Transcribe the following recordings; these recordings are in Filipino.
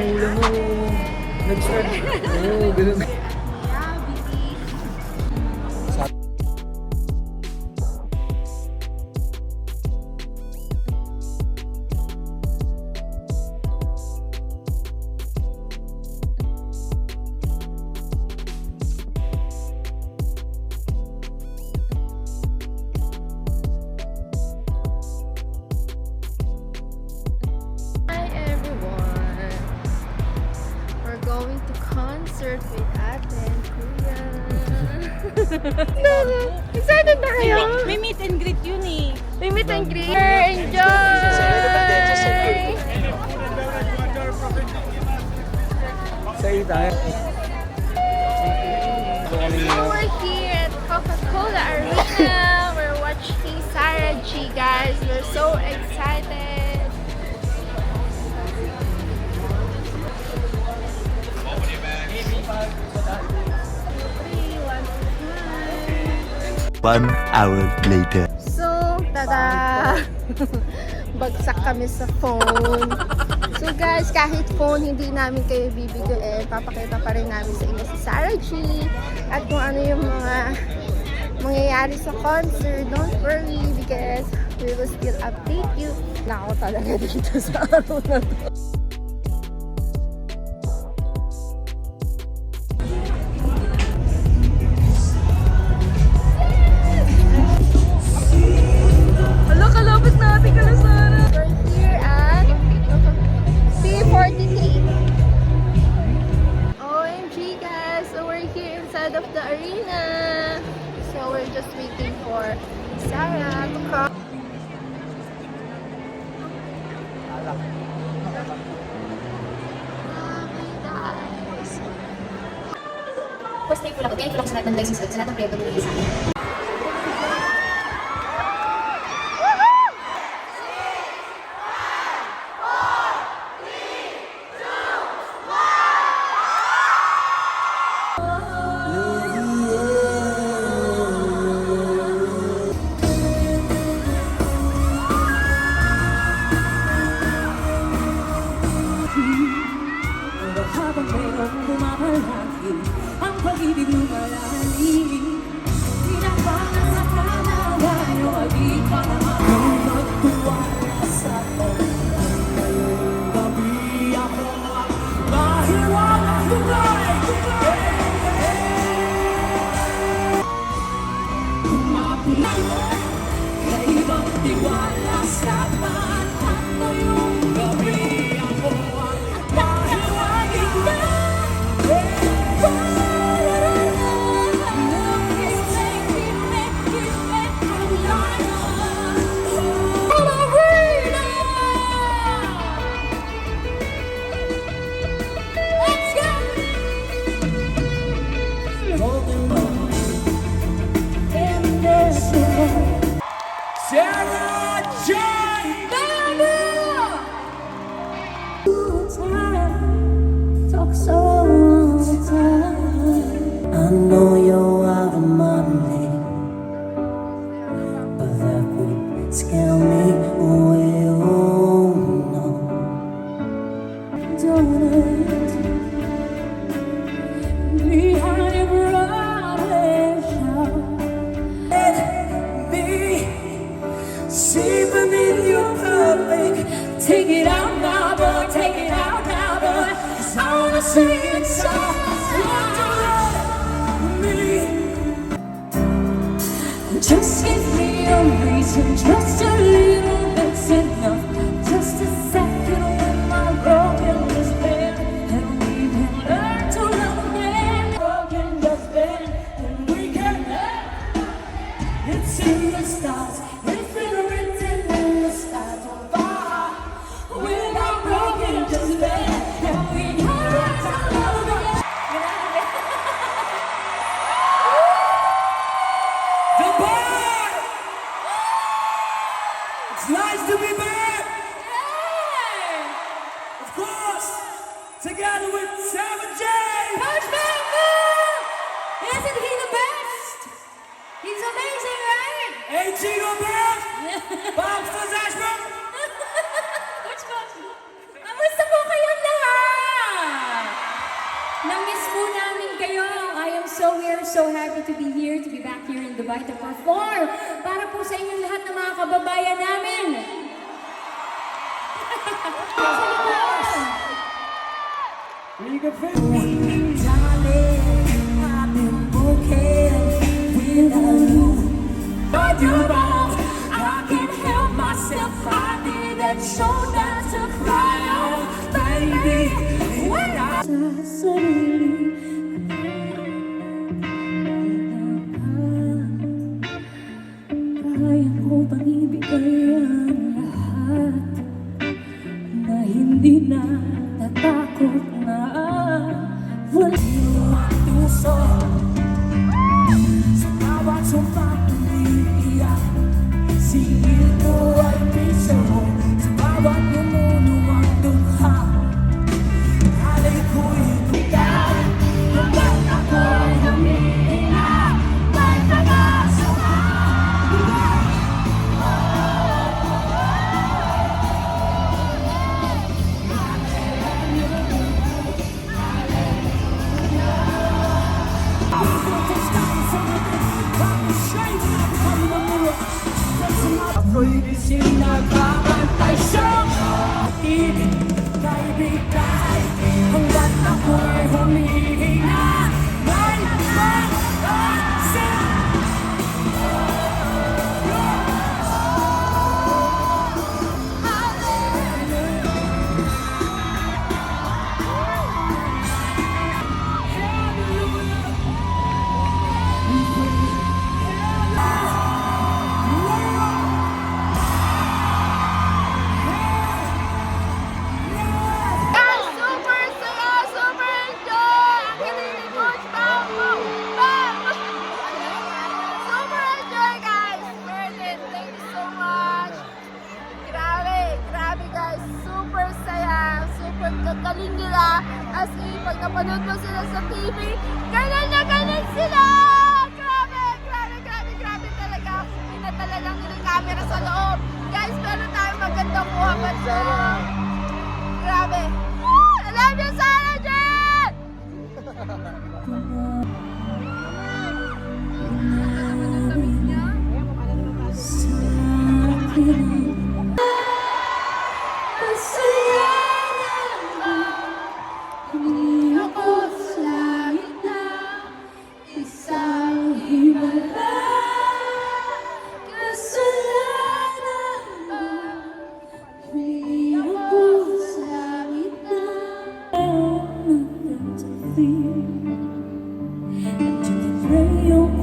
ulam mo. Nag-start. Oo, ganun. Going to concert with Ate and Kuya. No, excited na kayo? May meet and greet yun eh. May meet and greet. Enjoy! Say tayo. So we're here at Coca-Cola Arena. We're watching Sarah G, guys. We're so excited. 1 hour later. So, tada! Bagsak kami sa phone. So guys, kahit phone hindi namin kayo bibigyan, papakita pa rin namin sa inyo si Sarah G at kung ano yung mga mangyayari sa concert. Don't worry because we will still update you. Nako talaga dito sa araw na to. Kalapit natin Kalasara. We're here at P43. OMG guys, so we're here inside of the arena. So we're just waiting for Sarah to come. First time ko lang, kaya ko lang sa lahat ng license, sa lahat ng proyekto mo sa akin. Habang mayroong bumabalaki ang pag-ibig lumalali, pinapala sa kanawa nyo ay di pa naman kung magtuwala sa ngayong gabi ako mahiwalang tunay. Kumapilay kay ibang tiwala sa mata ngayong gabi ako Sarah J. Talk so time. I know you're out of my league, but that would scare me away. Oh no, don't let behind your broad shout. Let me see beneath your perfect. Take it out now, boy. Take it out now, boy. 'Cause I wanna see it so. Just give me a reason, just a little bit's enough. Just a second when my broken has been, and we can learn to love again. Broken has been, and we can learn. It's in the stars, it's been written in the stars of fire. When our broken has been, and we can learn to love again. The bar! It's nice to be back! Of course, together with Sarah J! Coach Bamboo! Isn't he the best? He's amazing, right? Ain't he the best? Bobster Ashburn! Coach Bamboo, kamusta po kayong lahat? So we are so happy to be here, to be back here in Dubai to perform para po sa inyong lahat ng mga kababayan namin. Liga Family. Darling, I've been broken without you. But you're wrong. I can't help myself. I need that shoulder to cry on, baby. When I suddenly kaya ko bang ibigay ang lahat na hindi na natakot na wala puso sa bawat sumpang umiiyak. Singil ko ay piso sa bawat lumuluwang dukha. Alay ko'y bitaw hanggang ako'y humihina. May pag-asa ako'y gising nagbabantay siyang ibig na ibigay hanggat ako'y humihina. May pag-asa. Guys, super saya, super enjoy! Ang galing ni Coach Bamboo! Super enjoy, guys! Merlin, thank you so much! Grabe, grabe guys! Super saya! Super kagaling nila! As in, pag napanood mo sila sa TV, ganun na ganun sila! Grabe, grabe, grabe, grabe talaga! Pinadala lang nila yung camera sa loob! Guys, meron tayong magandang muhammad sa grabe! I love you, Sarah Jen!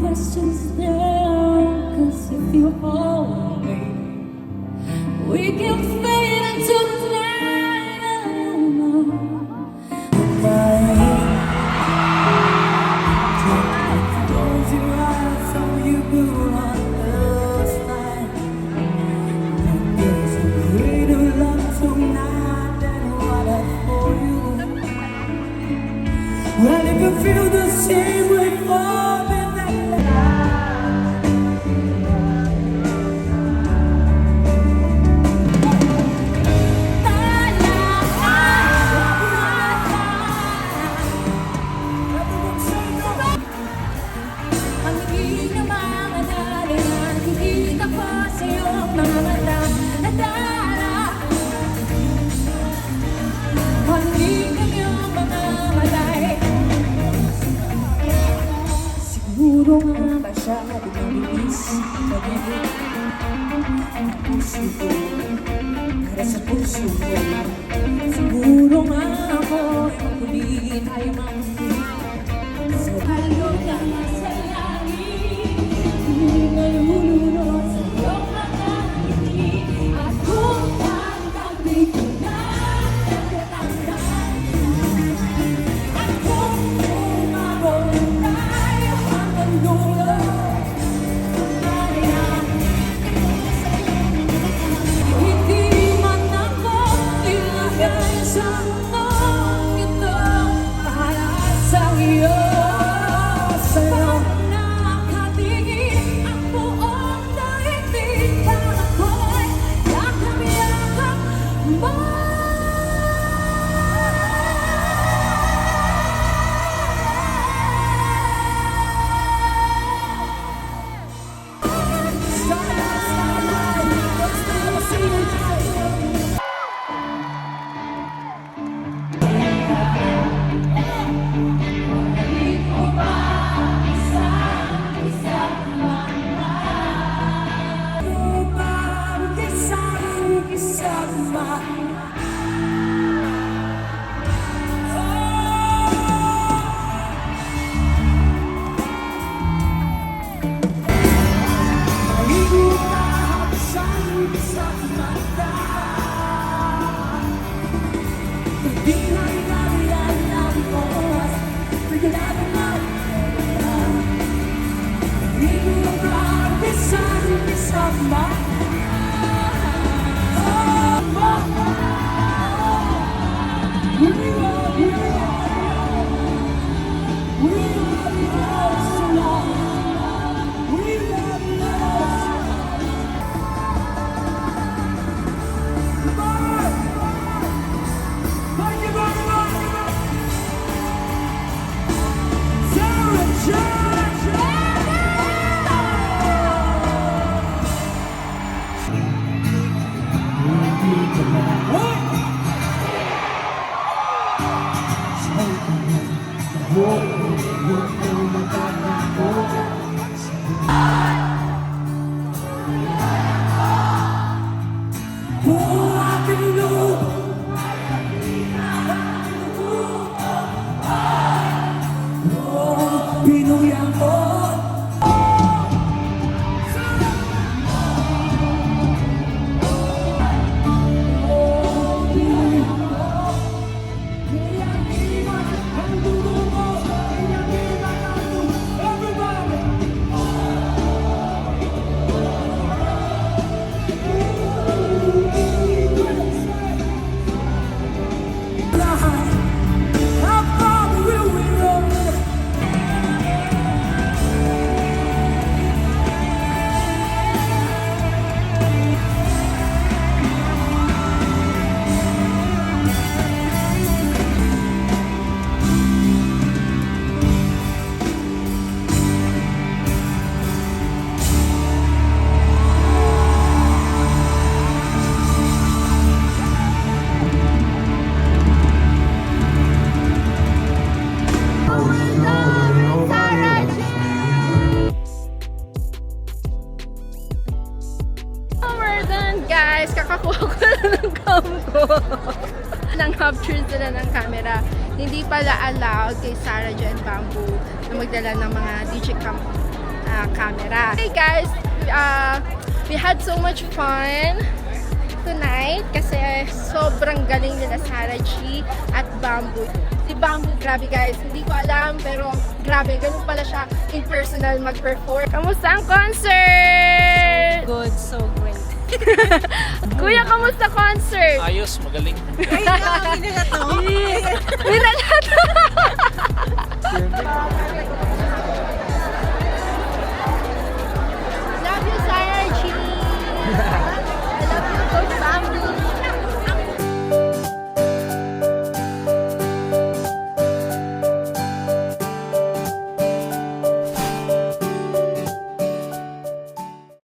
Questions now, 'cause if you hold me, we can fade into the night. Close your eyes so you will understand. There's a greater love tonight than what I for you. Well, if you feel the same way for me, siguro nga ba siya bibilis pag-ibig ang puso ko para sa puso ko. Siguro nga ako ay makulit ay makulit sa balong ng masalangin. Hindi nalulunod sa iyong mga ngiti at kung tangkabig ko na natatanggal at kung umabot tayo hanggang dulo. Hindi man ako ilang We're done, guys. Kakakuha ko na ng cam ko. Nang capture sila ng camera. Hindi pala allowed kay Sarah Jo and Bamboo na magdala ng mga digicam camera. Hey guys, we had so much fun tonight kasi sobrang galing nila Sarah G at Bamboo. Si Bamboo, grabe guys, hindi ko alam pero grabe, ganun pala siya in personal mag-perform. Kamusta ang concert? Good, so great. Kuya, kamusta concert? Ayos, magaling. Ay, nakakita na to. Minala